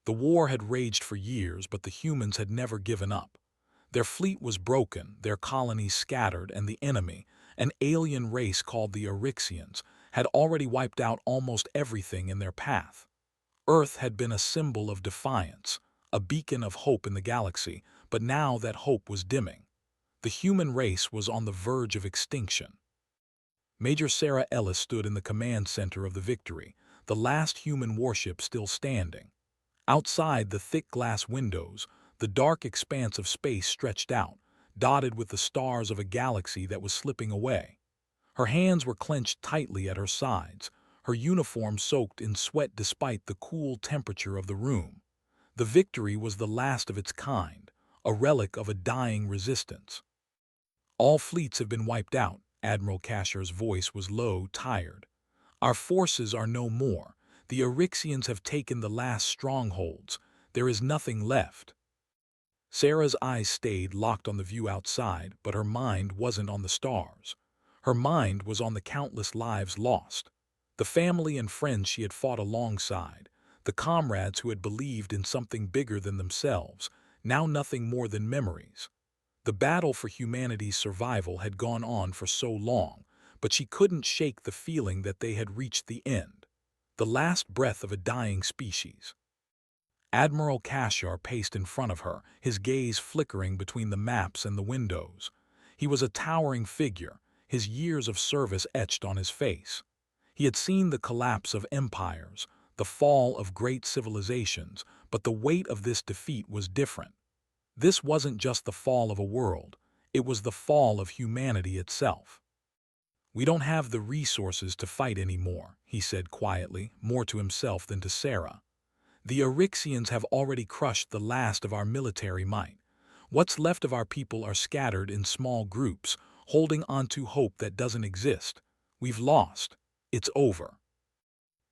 The war had raged for years, but the humans had never given up. Their fleet was broken, their colonies scattered, and the enemy, an alien race called the Orixians, had already wiped out almost everything in their path. Earth had been a symbol of defiance, a beacon of hope in the galaxy, but now that hope was dimming. The human race was on the verge of extinction. Major Sarah Ellis stood in the command center of the Victory, the last human warship still standing. Outside the thick glass windows, the dark expanse of space stretched out, dotted with the stars of a galaxy that was slipping away. Her hands were clenched tightly at her sides, her uniform soaked in sweat despite the cool temperature of the room. The Victory was the last of its kind, a relic of a dying resistance. All fleets have been wiped out. Admiral Casher's voice was low, tired. Our forces are no more. The Orixians have taken the last strongholds. There is nothing left. Sarah's eyes stayed locked on the view outside, but her mind wasn't on the stars. Her mind was on the countless lives lost. The family and friends she had fought alongside, the comrades who had believed in something bigger than themselves, now nothing more than memories. The battle for humanity's survival had gone on for so long, but she couldn't shake the feeling that they had reached the end, the last breath of a dying species. Admiral Kashar paced in front of her, his gaze flickering between the maps and the windows. He was a towering figure, his years of service etched on his face. He had seen the collapse of empires, the fall of great civilizations, but the weight of this defeat was different. This wasn't just the fall of a world, it was the fall of humanity itself. "We don't have the resources to fight anymore," he said quietly, more to himself than to Sarah. "The Orixians have already crushed the last of our military might. What's left of our people are scattered in small groups, holding on to hope that doesn't exist. We've lost. It's over."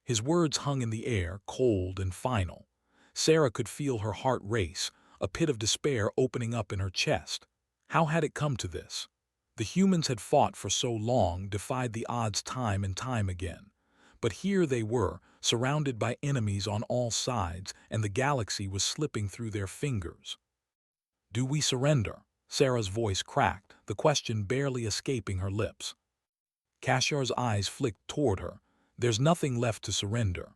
His words hung in the air, cold and final. Sarah could feel her heart race, a pit of despair opening up in her chest. How had it come to this? The humans had fought for so long, defied the odds time and time again. But here they were, surrounded by enemies on all sides, and the galaxy was slipping through their fingers. "Do we surrender?" Sarah's voice cracked, the question barely escaping her lips. Kashar's eyes flicked toward her. "There's nothing left to surrender."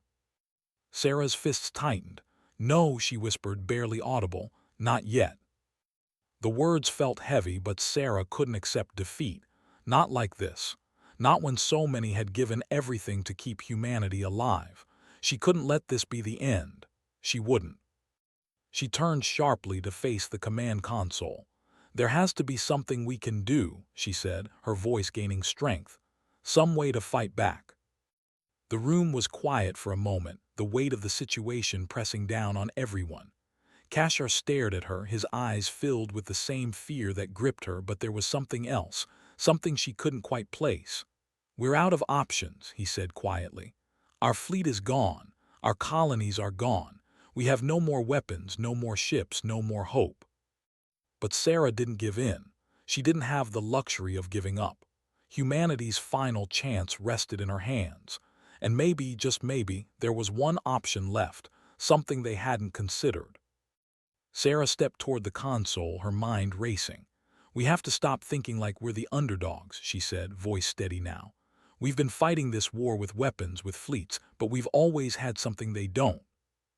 Sarah's fists tightened. "No," she whispered, barely audible, "not yet." The words felt heavy, but Sarah couldn't accept defeat. Not like this. Not when so many had given everything to keep humanity alive. She couldn't let this be the end. She wouldn't. She turned sharply to face the command console. "There has to be something we can do," she said, her voice gaining strength. "Some way to fight back." The room was quiet for a moment, the weight of the situation pressing down on everyone. Kashar stared at her, his eyes filled with the same fear that gripped her, but there was something else, something she couldn't quite place. "We're out of options," he said quietly. "Our fleet is gone. Our colonies are gone. We have no more weapons, no more ships, no more hope." But Sarah didn't give in. She didn't have the luxury of giving up. Humanity's final chance rested in her hands. And maybe, just maybe, there was one option left, something they hadn't considered. Sarah stepped toward the console, her mind racing. "We have to stop thinking like we're the underdogs," she said, voice steady now. "We've been fighting this war with weapons, with fleets, but we've always had something they don't."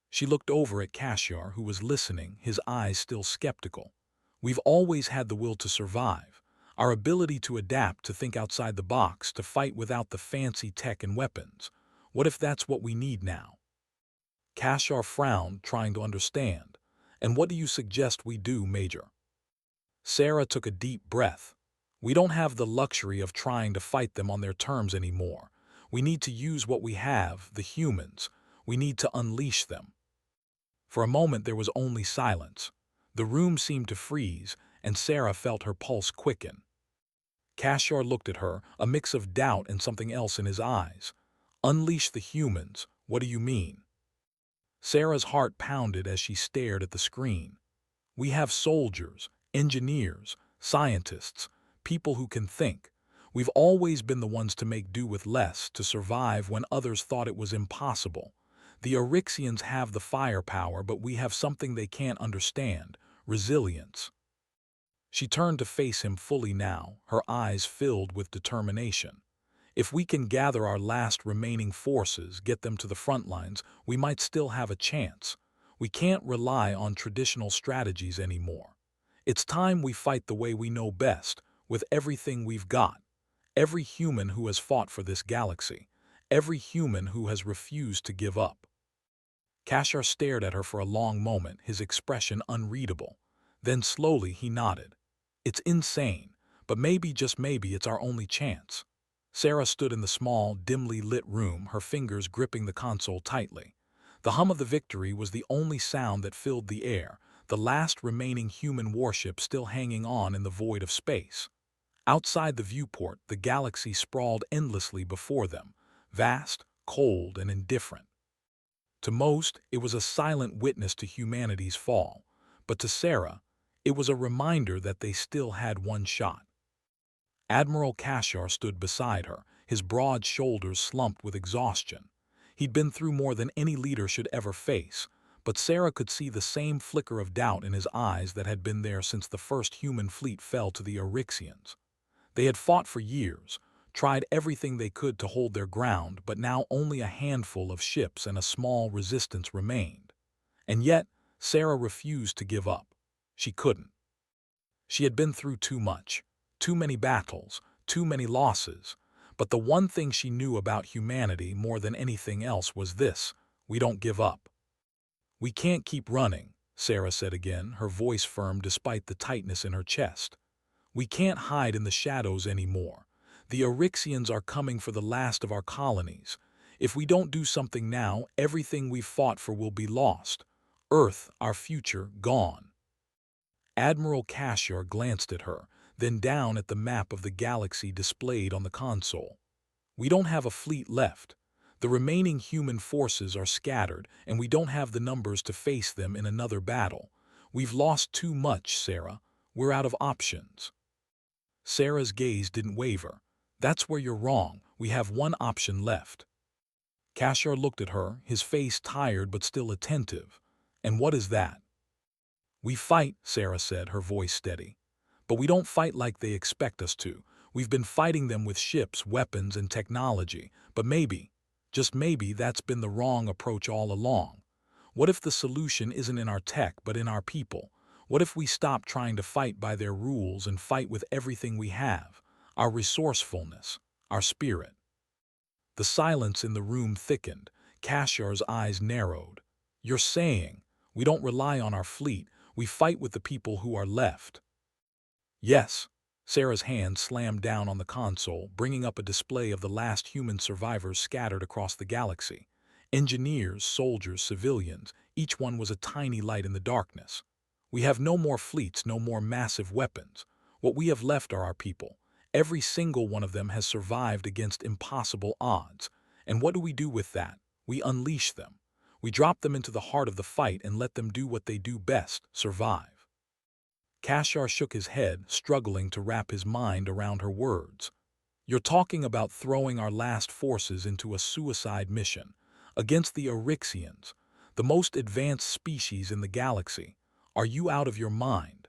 She looked over at Kashar, who was listening, his eyes still skeptical. "We've always had the will to survive, our ability to adapt, to think outside the box, to fight without the fancy tech and weapons. What if that's what we need now?" Kashar frowned, trying to understand. "And what do you suggest we do, Major?" Sarah took a deep breath. "We don't have the luxury of trying to fight them on their terms anymore. We need to use what we have, the humans. We need to unleash them." For a moment there was only silence. The room seemed to freeze, and Sarah felt her pulse quicken. Kashar looked at her, a mix of doubt and something else in his eyes. "Unleash the humans? What do you mean?" Sarah's heart pounded as she stared at the screen. "We have soldiers, engineers, scientists, people who can think. We've always been the ones to make do with less, to survive when others thought it was impossible. The Orixians have the firepower, but we have something they can't understand: resilience. She turned to face him fully now, her eyes filled with determination. If we can gather our last remaining forces, get them to the front lines, we might still have a chance. We can't rely on traditional strategies anymore. It's time we fight the way we know best, with everything we've got. Every human who has fought for this galaxy. Every human who has refused to give up. Kashar stared at her for a long moment, his expression unreadable. Then slowly he nodded. It's insane, but maybe, just maybe, it's our only chance. Sarah stood in the small, dimly lit room, her fingers gripping the console tightly. The hum of the Victory was the only sound that filled the air, the last remaining human warship still hanging on in the void of space. Outside the viewport, the galaxy sprawled endlessly before them, vast, cold, and indifferent. To most, it was a silent witness to humanity's fall, but to Sarah, it was a reminder that they still had one shot. Admiral Kashar stood beside her, his broad shoulders slumped with exhaustion. He'd been through more than any leader should ever face, but Sarah could see the same flicker of doubt in his eyes that had been there since the first human fleet fell to the Orixians. They had fought for years, tried everything they could to hold their ground, but now only a handful of ships and a small resistance remained. And yet, Sarah refused to give up. She couldn't. She had been through too much, too many battles, too many losses. But the one thing she knew about humanity more than anything else was this: we don't give up. We can't keep running, Sarah said again, her voice firm despite the tightness in her chest. We can't hide in the shadows anymore. The Orixians are coming for the last of our colonies. If we don't do something now, everything we've fought for will be lost. Earth, our future, gone. Admiral Kashar glanced at her, then down at the map of the galaxy displayed on the console. We don't have a fleet left. The remaining human forces are scattered, and we don't have the numbers to face them in another battle. We've lost too much, Sarah. We're out of options. Sarah's gaze didn't waver. That's where you're wrong. We have one option left. Kashar looked at her, his face tired but still attentive. And what is that? We fight, Sarah said, her voice steady. But we don't fight like they expect us to. We've been fighting them with ships, weapons, and technology. But maybe, just maybe, that's been the wrong approach all along. What if the solution isn't in our tech but in our people? What if we stop trying to fight by their rules and fight with everything we have? Our resourcefulness, our spirit. The silence in the room thickened. Kashar's eyes narrowed. You're saying we don't rely on our fleet, we fight with the people who are left? Yes. Sarah's hand slammed down on the console, bringing up a display of the last human survivors scattered across the galaxy. Engineers, soldiers, civilians, each one was a tiny light in the darkness. We have no more fleets, no more massive weapons. What we have left are our people. Every single one of them has survived against impossible odds. And what do we do with that? We unleash them. We drop them into the heart of the fight and let them do what they do best: survive. Kashar shook his head, struggling to wrap his mind around her words. You're talking about throwing our last forces into a suicide mission against the Orixians, the most advanced species in the galaxy. Are you out of your mind?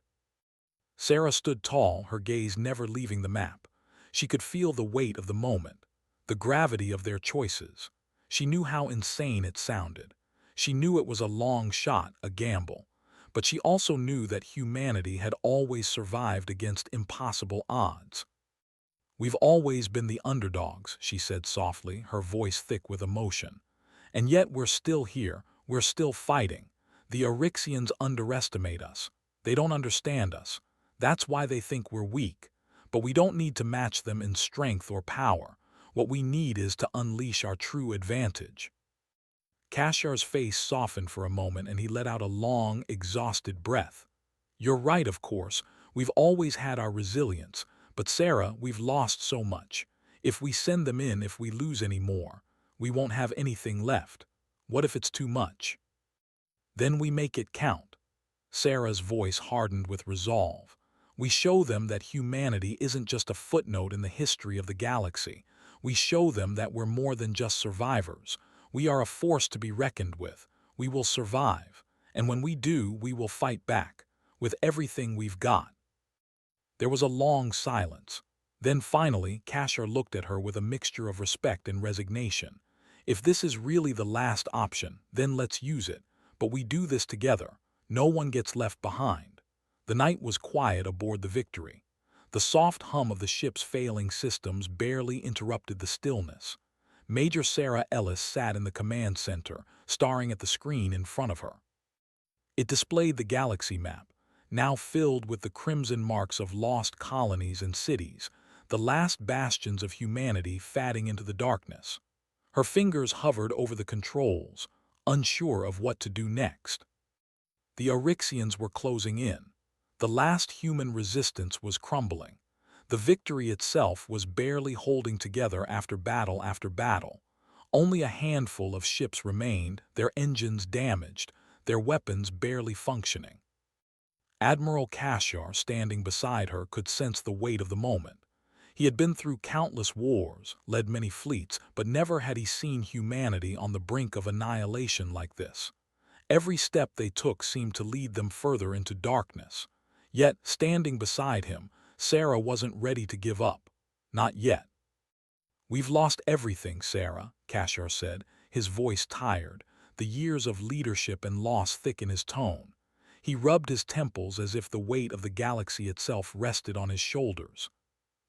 Sarah stood tall, her gaze never leaving the map. She could feel the weight of the moment, the gravity of their choices. She knew how insane it sounded. She knew it was a long shot, a gamble. But she also knew that humanity had always survived against impossible odds. We've always been the underdogs, she said softly, her voice thick with emotion. And yet we're still here, we're still fighting. The Orixians underestimate us. They don't understand us. That's why they think we're weak. But we don't need to match them in strength or power. What we need is to unleash our true advantage. Kashar's face softened for a moment and he let out a long, exhausted breath. You're right, of course. We've always had our resilience. But Sarah, we've lost so much. If we send them in, if we lose any more, we won't have anything left. What if it's too much? Then we make it count. Sarah's voice hardened with resolve. We show them that humanity isn't just a footnote in the history of the galaxy. We show them that we're more than just survivors. We are a force to be reckoned with. We will survive. And when we do, we will fight back, with everything we've got." There was a long silence. Then finally, Kashar looked at her with a mixture of respect and resignation. "If this is really the last option, then let's use it. But we do this together. No one gets left behind." The night was quiet aboard the Victory. The soft hum of the ship's failing systems barely interrupted the stillness. Major Sarah Ellis sat in the command center, staring at the screen in front of her. It displayed the galaxy map, now filled with the crimson marks of lost colonies and cities, the last bastions of humanity fading into the darkness. Her fingers hovered over the controls, unsure of what to do next. The Orixians were closing in. The last human resistance was crumbling. The Victory itself was barely holding together after battle after battle. Only a handful of ships remained, their engines damaged, their weapons barely functioning. Admiral Kashar, standing beside her, could sense the weight of the moment. He had been through countless wars, led many fleets, but never had he seen humanity on the brink of annihilation like this. Every step they took seemed to lead them further into darkness. Yet, standing beside him, Sarah wasn't ready to give up. Not yet. "We've lost everything, Sarah," Kashar said, his voice tired, the years of leadership and loss thick in his tone. He rubbed his temples as if the weight of the galaxy itself rested on his shoulders.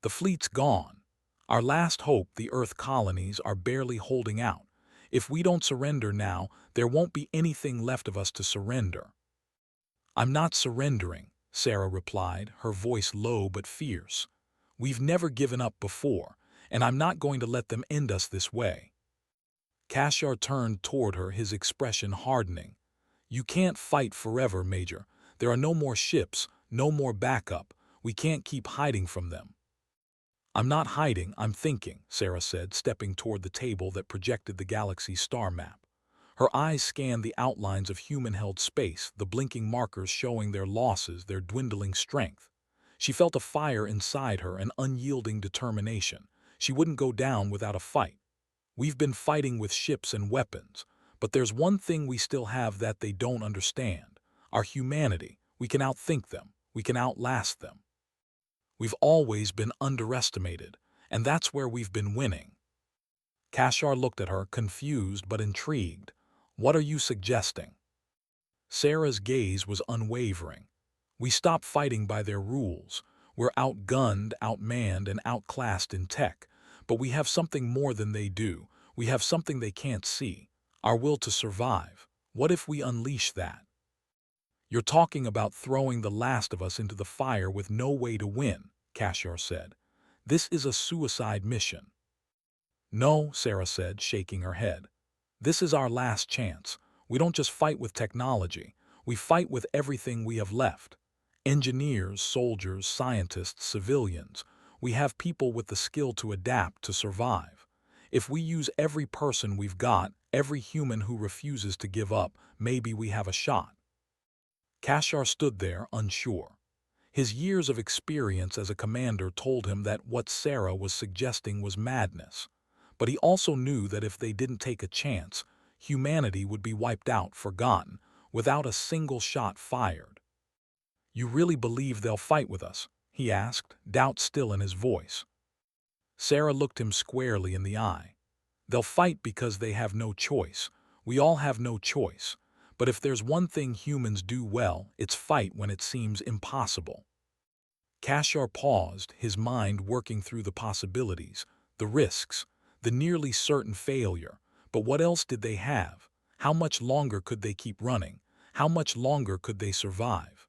"The fleet's gone. Our last hope, the Earth colonies, are barely holding out. If we don't surrender now, there won't be anything left of us to surrender." "I'm not surrendering," Sarah replied, her voice low but fierce. "We've never given up before, and I'm not going to let them end us this way." Kashar turned toward her, his expression hardening. "You can't fight forever, Major. There are no more ships, no more backup. We can't keep hiding from them." "I'm not hiding, I'm thinking," Sarah said, stepping toward the table that projected the galaxy's star map. Her eyes scanned the outlines of human-held space, the blinking markers showing their losses, their dwindling strength. She felt a fire inside her, an unyielding determination. She wouldn't go down without a fight. "We've been fighting with ships and weapons, but there's one thing we still have that they don't understand. Our humanity. We can outthink them. We can outlast them. We've always been underestimated, and that's where we've been winning." Kashar looked at her, confused but intrigued. "What are you suggesting?" Sarah's gaze was unwavering. "We stop fighting by their rules. We're outgunned, outmanned, and outclassed in tech. But we have something more than they do. We have something they can't see. Our will to survive. What if we unleash that?" "You're talking about throwing the last of us into the fire with no way to win," Kashar said. "This is a suicide mission." "No," Sarah said, shaking her head. "This is our last chance. We don't just fight with technology. We fight with everything we have left. Engineers, soldiers, scientists, civilians. We have people with the skill to adapt, to survive. If we use every person we've got, every human who refuses to give up, maybe we have a shot." Kashar stood there, unsure. His years of experience as a commander told him that what Sarah was suggesting was madness. But he also knew that if they didn't take a chance, humanity would be wiped out, forgotten, without a single shot fired. "You really believe they'll fight with us?" he asked, doubt still in his voice. Sarah looked him squarely in the eye. "They'll fight because they have no choice. We all have no choice. But if there's one thing humans do well, it's fight when it seems impossible." Kashar paused, his mind working through the possibilities, the risks, the nearly certain failure. But what else did they have? How much longer could they keep running? How much longer could they survive?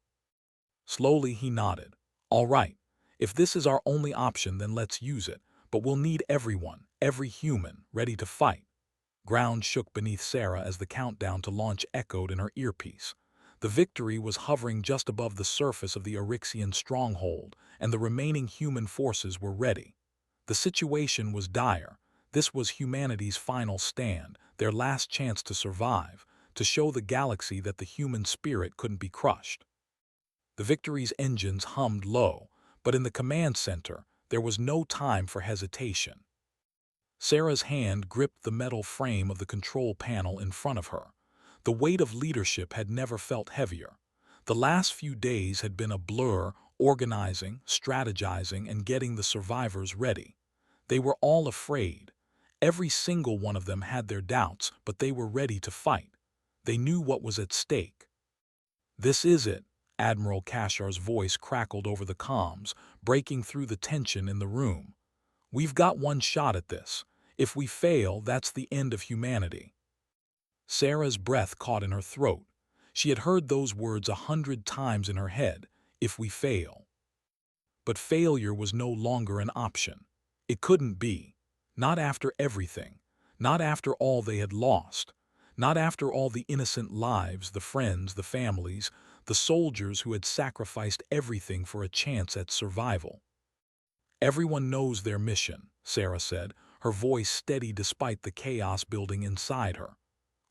Slowly he nodded. "All right. If this is our only option, then let's use it. But we'll need everyone, every human, ready to fight." Ground shook beneath Sarah as the countdown to launch echoed in her earpiece. The Victory was hovering just above the surface of the Orixian stronghold, and the remaining human forces were ready. The situation was dire. This was humanity's final stand, their last chance to survive, to show the galaxy that the human spirit couldn't be crushed. The Victory's engines hummed low, but in the command center, there was no time for hesitation. Sarah's hand gripped the metal frame of the control panel in front of her. The weight of leadership had never felt heavier. The last few days had been a blur, organizing, strategizing, and getting the survivors ready. They were all afraid. Every single one of them had their doubts, but they were ready to fight. They knew what was at stake. "This is it," Admiral Kashar's voice crackled over the comms, breaking through the tension in the room. "We've got one shot at this. If we fail, that's the end of humanity." Sarah's breath caught in her throat. She had heard those words 100 times in her head, "if we fail." But failure was no longer an option. It couldn't be. Not after everything. Not after all they had lost. Not after all the innocent lives, the friends, the families, the soldiers who had sacrificed everything for a chance at survival. "Everyone knows their mission," Sarah said, her voice steady despite the chaos building inside her.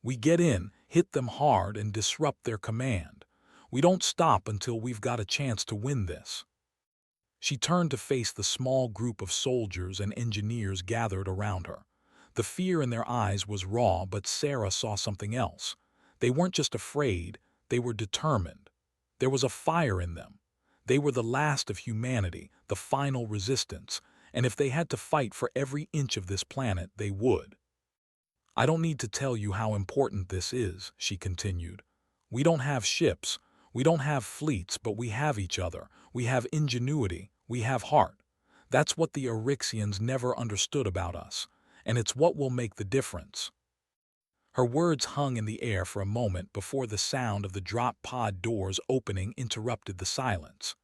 "We get in, hit them hard, and disrupt their command. We don't stop until we've got a chance to win this." She turned to face the small group of soldiers and engineers gathered around her. The fear in their eyes was raw, but Sarah saw something else. They weren't just afraid, they were determined. There was a fire in them. They were the last of humanity, the final resistance, and if they had to fight for every inch of this planet, they would. "I don't need to tell you how important this is," she continued. "We don't have ships, we don't have fleets, but we have each other. We have ingenuity, we have heart. That's what the Eryxians never understood about us, and it's what will make the difference." Her words hung in the air for a moment before the sound of the drop pod doors opening interrupted the silence.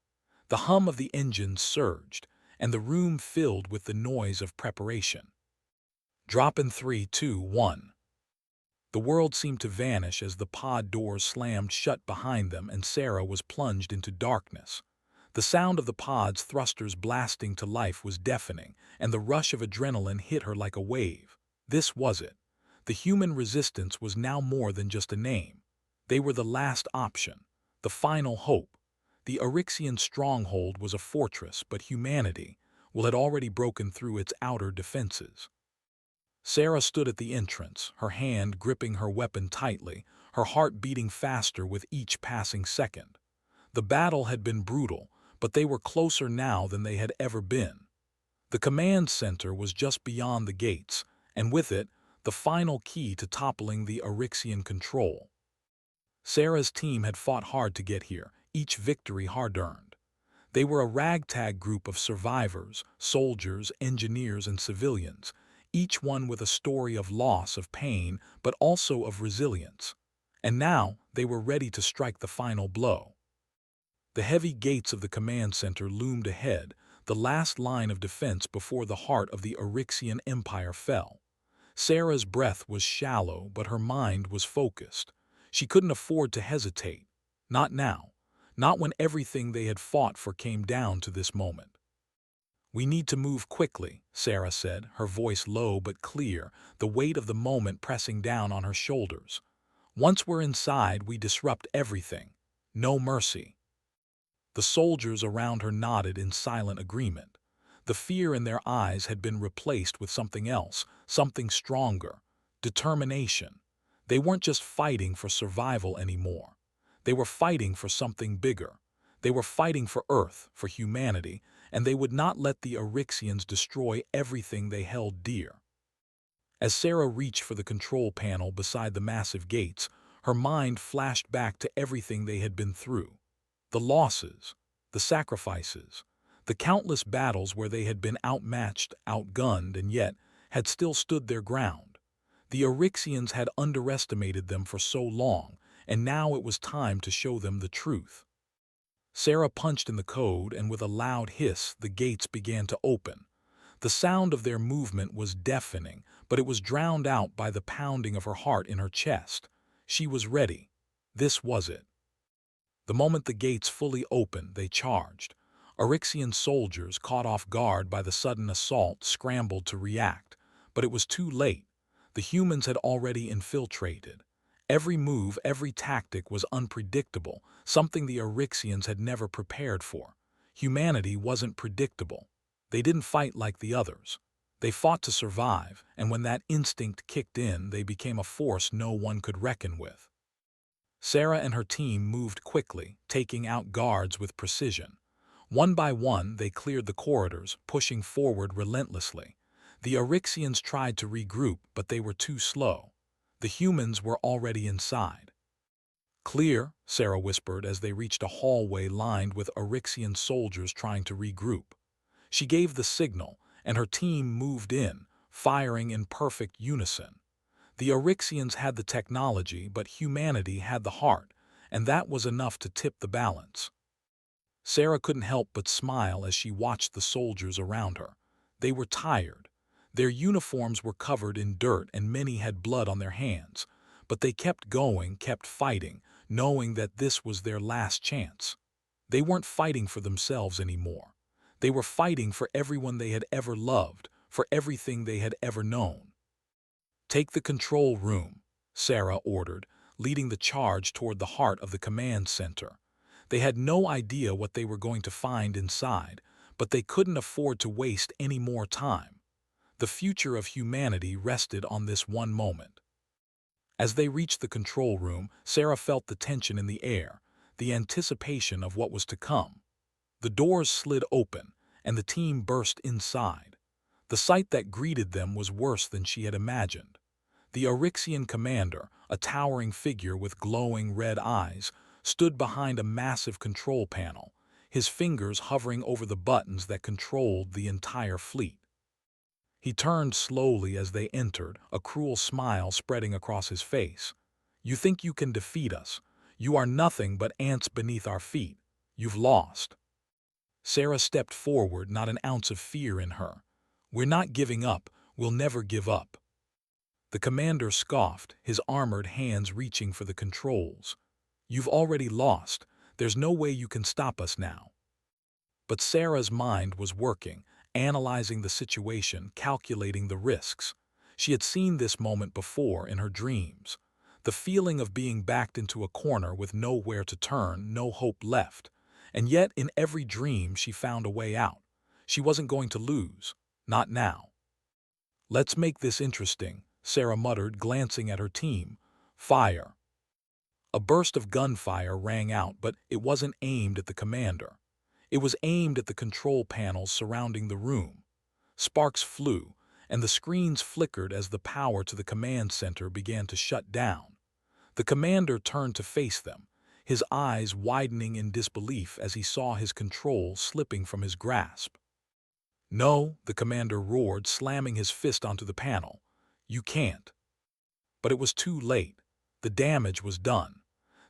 The hum of the engines surged, and the room filled with the noise of preparation. "Drop in 3, 2, 1. The world seemed to vanish as the pod doors slammed shut behind them and Sarah was plunged into darkness. The sound of the pod's thrusters blasting to life was deafening, and the rush of adrenaline hit her like a wave. This was it. The human resistance was now more than just a name. They were the last option, the final hope. The Eryxian stronghold was a fortress, but humanity, well, had already broken through its outer defenses. Sarah stood at the entrance, her hand gripping her weapon tightly, her heart beating faster with each passing second. The battle had been brutal, but they were closer now than they had ever been. The command center was just beyond the gates, and with it, the final key to toppling the Eryxian control. Sarah's team had fought hard to get here, each victory hard-earned. They were a ragtag group of survivors, soldiers, engineers, and civilians, each one with a story of loss, of pain, but also of resilience. And now they were ready to strike the final blow. The heavy gates of the command center loomed ahead, the last line of defense before the heart of the Eryxian Empire fell. Sarah's breath was shallow, but her mind was focused. She couldn't afford to hesitate. Not now. Not when everything they had fought for came down to this moment. "We need to move quickly," Sarah said, her voice low but clear, the weight of the moment pressing down on her shoulders. "Once we're inside, we disrupt everything. No mercy." The soldiers around her nodded in silent agreement. The fear in their eyes had been replaced with something else, something stronger. Determination. They weren't just fighting for survival anymore. They were fighting for something bigger. They were fighting for Earth, for humanity, and they would not let the Eryxians destroy everything they held dear. As Sarah reached for the control panel beside the massive gates, her mind flashed back to everything they had been through. The losses, the sacrifices, the countless battles where they had been outmatched, outgunned, and yet had still stood their ground. The Eryxians had underestimated them for so long, and now it was time to show them the truth. Sarah punched in the code, and with a loud hiss, the gates began to open. The sound of their movement was deafening, but it was drowned out by the pounding of her heart in her chest. She was ready. This was it. The moment the gates fully opened, they charged. Eryxian soldiers, caught off guard by the sudden assault, scrambled to react. But it was too late. The humans had already infiltrated. Every move, every tactic was unpredictable, something the Eryxians had never prepared for. Humanity wasn't predictable. They didn't fight like the others. They fought to survive, and when that instinct kicked in, they became a force no one could reckon with. Sarah and her team moved quickly, taking out guards with precision. One by one, they cleared the corridors, pushing forward relentlessly. The Oryxians tried to regroup, but they were too slow. The humans were already inside. "Clear," Sarah whispered as they reached a hallway lined with Oryxian soldiers trying to regroup. She gave the signal, and her team moved in, firing in perfect unison. The Oryxians had the technology, but humanity had the heart, and that was enough to tip the balance. Sarah couldn't help but smile as she watched the soldiers around her. They were tired. Their uniforms were covered in dirt and many had blood on their hands, but they kept going, kept fighting, knowing that this was their last chance. They weren't fighting for themselves anymore. They were fighting for everyone they had ever loved, for everything they had ever known. "Take the control room," Sarah ordered, leading the charge toward the heart of the command center. They had no idea what they were going to find inside, but they couldn't afford to waste any more time. The future of humanity rested on this one moment. As they reached the control room, Sarah felt the tension in the air, the anticipation of what was to come. The doors slid open, and the team burst inside. The sight that greeted them was worse than she had imagined. The Oryxian commander, a towering figure with glowing red eyes, stood behind a massive control panel, his fingers hovering over the buttons that controlled the entire fleet. He turned slowly as they entered, a cruel smile spreading across his face. "You think you can defeat us? You are nothing but ants beneath our feet. You've lost." Sarah stepped forward, not an ounce of fear in her. "We're not giving up. We'll never give up." The commander scoffed, his armored hands reaching for the controls. "You've already lost. There's no way you can stop us now." But Sarah's mind was working, analyzing the situation, calculating the risks. She had seen this moment before in her dreams. The feeling of being backed into a corner with nowhere to turn, no hope left. And yet, in every dream, she found a way out. She wasn't going to lose. Not now. "Let's make this interesting," Sarah muttered, glancing at her team. "Fire." A burst of gunfire rang out, but it wasn't aimed at the commander. It was aimed at the control panels surrounding the room. Sparks flew, and the screens flickered as the power to the command center began to shut down. The commander turned to face them, his eyes widening in disbelief as he saw his control slipping from his grasp. "No," the commander roared, slamming his fist onto the panel. "You can't." But it was too late. The damage was done.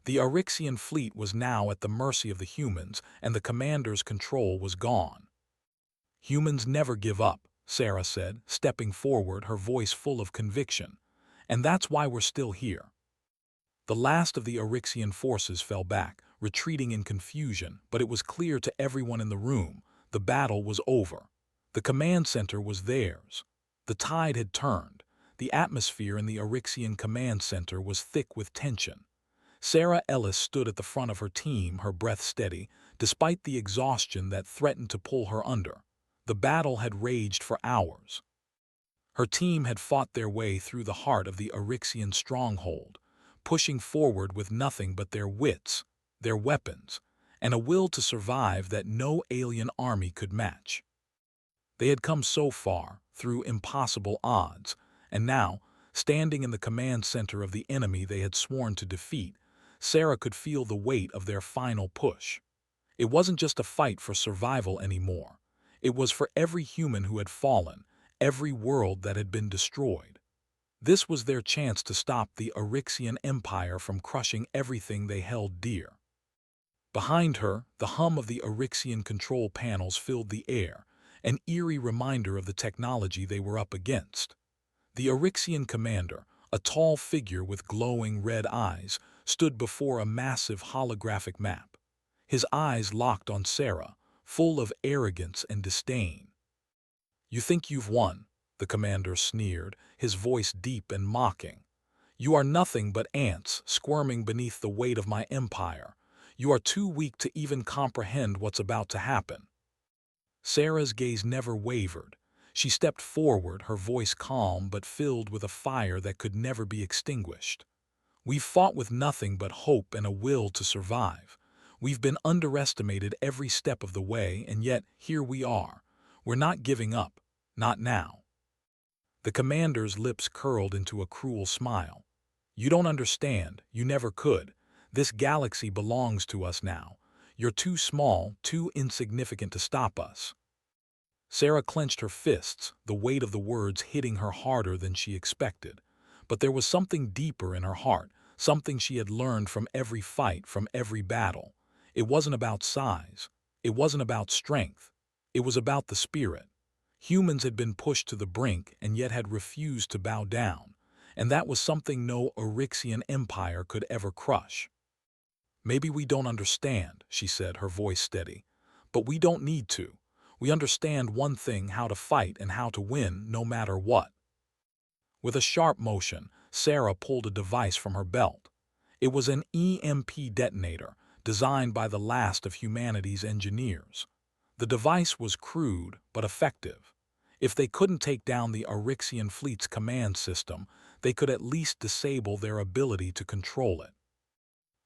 The Oryxian fleet was now at the mercy of the humans, and the commander's control was gone. "Humans never give up," Sarah said, stepping forward, her voice full of conviction. "And that's why we're still here." The last of the Oryxian forces fell back, retreating in confusion, but it was clear to everyone in the room, the battle was over. The command center was theirs. The tide had turned. The atmosphere in the Oryxian command center was thick with tension. Sarah Ellis stood at the front of her team, her breath steady, despite the exhaustion that threatened to pull her under. The battle had raged for hours. Her team had fought their way through the heart of the Oryxian stronghold, pushing forward with nothing but their wits, their weapons, and a will to survive that no alien army could match. They had come so far, through impossible odds, and now, standing in the command center of the enemy they had sworn to defeat, Sarah could feel the weight of their final push. It wasn't just a fight for survival anymore. It was for every human who had fallen, every world that had been destroyed. This was their chance to stop the Oryxian Empire from crushing everything they held dear. Behind her, the hum of the Oryxian control panels filled the air, an eerie reminder of the technology they were up against. The Oryxian commander, a tall figure with glowing red eyes, stood before a massive holographic map. His eyes locked on Sarah, full of arrogance and disdain. "You think you've won," the commander sneered, his voice deep and mocking. "You are nothing but ants squirming beneath the weight of my empire. You are too weak to even comprehend what's about to happen." Sarah's gaze never wavered. She stepped forward, her voice calm but filled with a fire that could never be extinguished. "We've fought with nothing but hope and a will to survive. We've been underestimated every step of the way, and yet here we are. We're not giving up. Not now." The commander's lips curled into a cruel smile. "You don't understand. You never could. This galaxy belongs to us now. You're too small, too insignificant to stop us." Sarah clenched her fists, the weight of the words hitting her harder than she expected. But there was something deeper in her heart, something she had learned from every fight, from every battle. It wasn't about size. It wasn't about strength. It was about the spirit. Humans had been pushed to the brink and yet had refused to bow down, and that was something no Orixian empire could ever crush. "Maybe we don't understand," she said, her voice steady, "but we don't need to. We understand one thing: how to fight and how to win no matter what." With a sharp motion, Sarah pulled a device from her belt. It was an EMP detonator, designed by the last of humanity's engineers. The device was crude but effective. If they couldn't take down the Orixian fleet's command system, they could at least disable their ability to control it.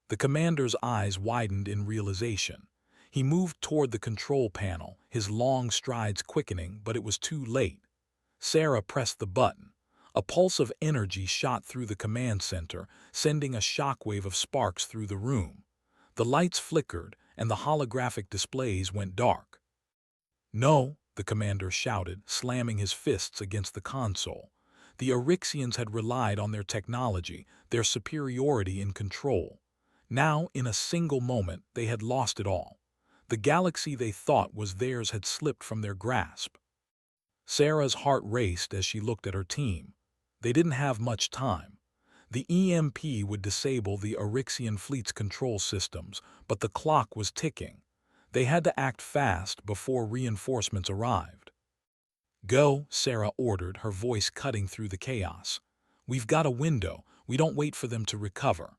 The commander's eyes widened in realization. He moved toward the control panel, his long strides quickening, but it was too late. Sarah pressed the button. A pulse of energy shot through the command center, sending a shockwave of sparks through the room. The lights flickered, and the holographic displays went dark. "No," the commander shouted, slamming his fists against the console. The Orixians had relied on their technology, their superiority in control. Now, in a single moment, they had lost it all. The galaxy they thought was theirs had slipped from their grasp. Sarah's heart raced as she looked at her team. They didn't have much time. The EMP would disable the Orixian fleet's control systems, but the clock was ticking. They had to act fast before reinforcements arrived. "Go," Sarah ordered, her voice cutting through the chaos. "We've got a window. We don't wait for them to recover."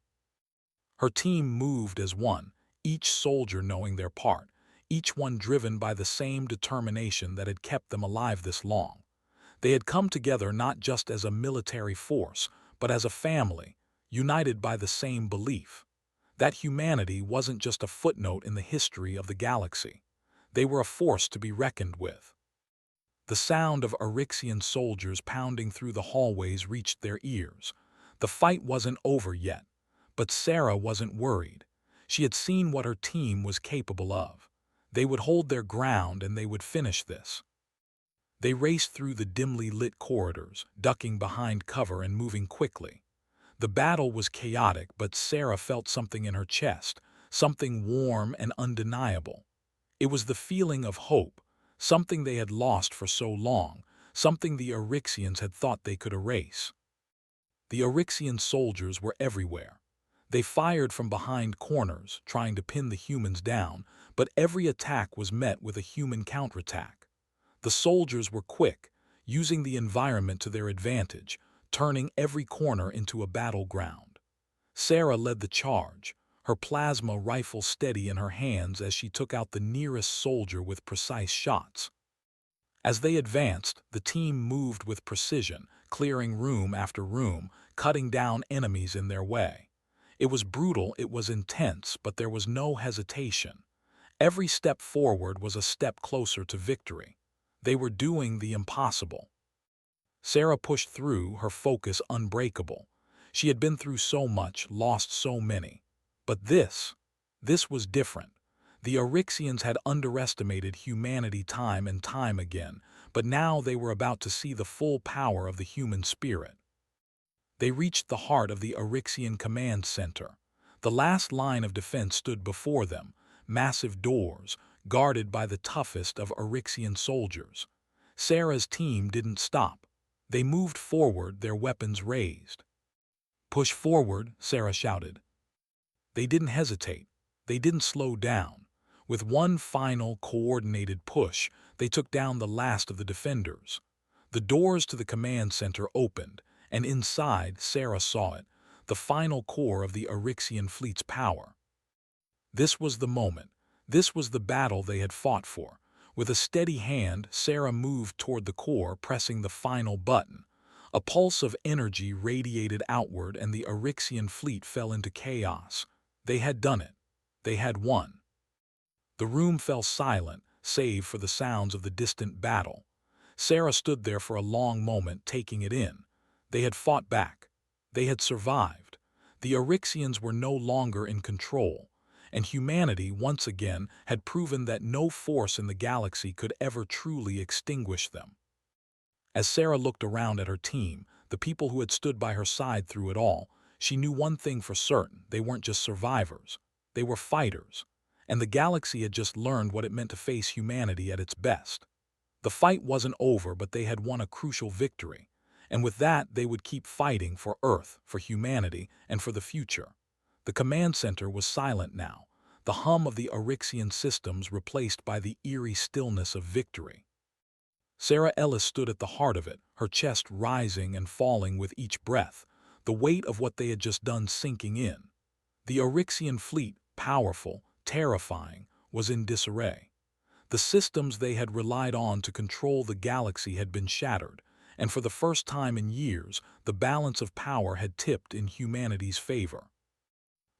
Her team moved as one, each soldier knowing their part, each one driven by the same determination that had kept them alive this long. They had come together not just as a military force, but as a family, united by the same belief. That humanity wasn't just a footnote in the history of the galaxy. They were a force to be reckoned with. The sound of Orixian soldiers pounding through the hallways reached their ears. The fight wasn't over yet, but Sarah wasn't worried. She had seen what her team was capable of. They would hold their ground and they would finish this. They raced through the dimly lit corridors, ducking behind cover and moving quickly. The battle was chaotic, but Sarah felt something in her chest, something warm and undeniable. It was the feeling of hope, something they had lost for so long, something the Orixians had thought they could erase. The Orixian soldiers were everywhere. They fired from behind corners, trying to pin the humans down, but every attack was met with a human counterattack. The soldiers were quick, using the environment to their advantage, turning every corner into a battleground. Sarah led the charge, her plasma rifle steady in her hands as she took out the nearest soldier with precise shots. As they advanced, the team moved with precision, clearing room after room, cutting down enemies in their way. It was brutal, it was intense, but there was no hesitation. Every step forward was a step closer to victory. They were doing the impossible. Sarah pushed through, her focus unbreakable. She had been through so much, lost so many. But this was different. The Orixians had underestimated humanity time and time again, but now they were about to see the full power of the human spirit. They reached the heart of the Orixian command center. The last line of defense stood before them, massive doors, guarded by the toughest of Orixian soldiers. Sarah's team didn't stop. They moved forward, their weapons raised. "Push forward," Sarah shouted. They didn't hesitate. They didn't slow down. With one final, coordinated push, they took down the last of the defenders. The doors to the command center opened, and inside, Sarah saw it, the final core of the Orixian fleet's power. This was the moment. This was the battle they had fought for. With a steady hand, Sarah moved toward the core, pressing the final button. A pulse of energy radiated outward and the Eryxian fleet fell into chaos. They had done it. They had won. The room fell silent, save for the sounds of the distant battle. Sarah stood there for a long moment, taking it in. They had fought back. They had survived. The Eryxians were no longer in control, and humanity once again had proven that no force in the galaxy could ever truly extinguish them. As Sarah looked around at her team, the people who had stood by her side through it all, she knew one thing for certain: they weren't just survivors. They were fighters. And the galaxy had just learned what it meant to face humanity at its best. The fight wasn't over, but they had won a crucial victory. And with that, they would keep fighting for Earth, for humanity, and for the future. The command center was silent now, the hum of the Eryxian systems replaced by the eerie stillness of victory. Sarah Ellis stood at the heart of it, her chest rising and falling with each breath, the weight of what they had just done sinking in. The Eryxian fleet, powerful, terrifying, was in disarray. The systems they had relied on to control the galaxy had been shattered, and for the first time in years, the balance of power had tipped in humanity's favor.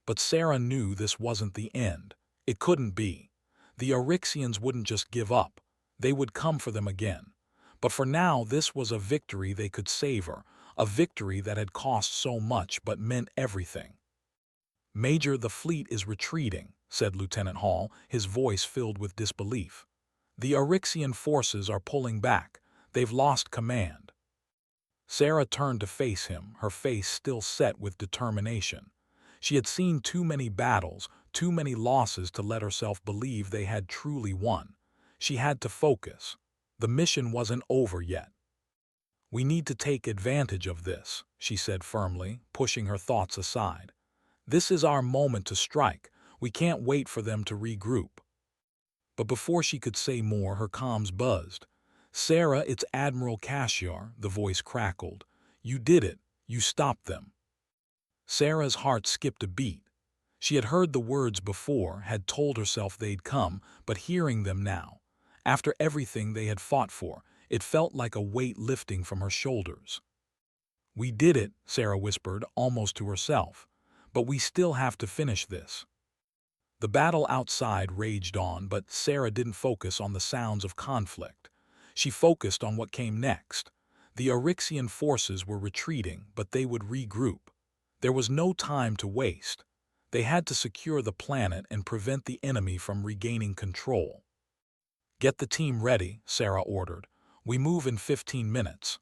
But Sarah knew this wasn't the end. It couldn't be. The Eryxians wouldn't just give up. They would come for them again. But for now, this was a victory they could savor, a victory that had cost so much but meant everything. "Major, the fleet is retreating," said Lieutenant Hall, his voice filled with disbelief. "The Eryxian forces are pulling back. They've lost command." Sarah turned to face him, her face still set with determination. She had seen too many battles, too many losses to let herself believe they had truly won. She had to focus. The mission wasn't over yet. "We need to take advantage of this," she said firmly, pushing her thoughts aside. "This is our moment to strike. We can't wait for them to regroup." But before she could say more, her comms buzzed. "Sarah, it's Admiral Cashiar," the voice crackled. "You did it. You stopped them." Sarah's heart skipped a beat. She had heard the words before, had told herself they'd come, but hearing them now, after everything they had fought for, it felt like a weight lifting from her shoulders. "We did it," Sarah whispered, almost to herself. "But we still have to finish this." The battle outside raged on, but Sarah didn't focus on the sounds of conflict. She focused on what came next. The Eryxian forces were retreating, but they would regroup. There was no time to waste. They had to secure the planet and prevent the enemy from regaining control. "Get the team ready," Sarah ordered. "We move in 15 minutes."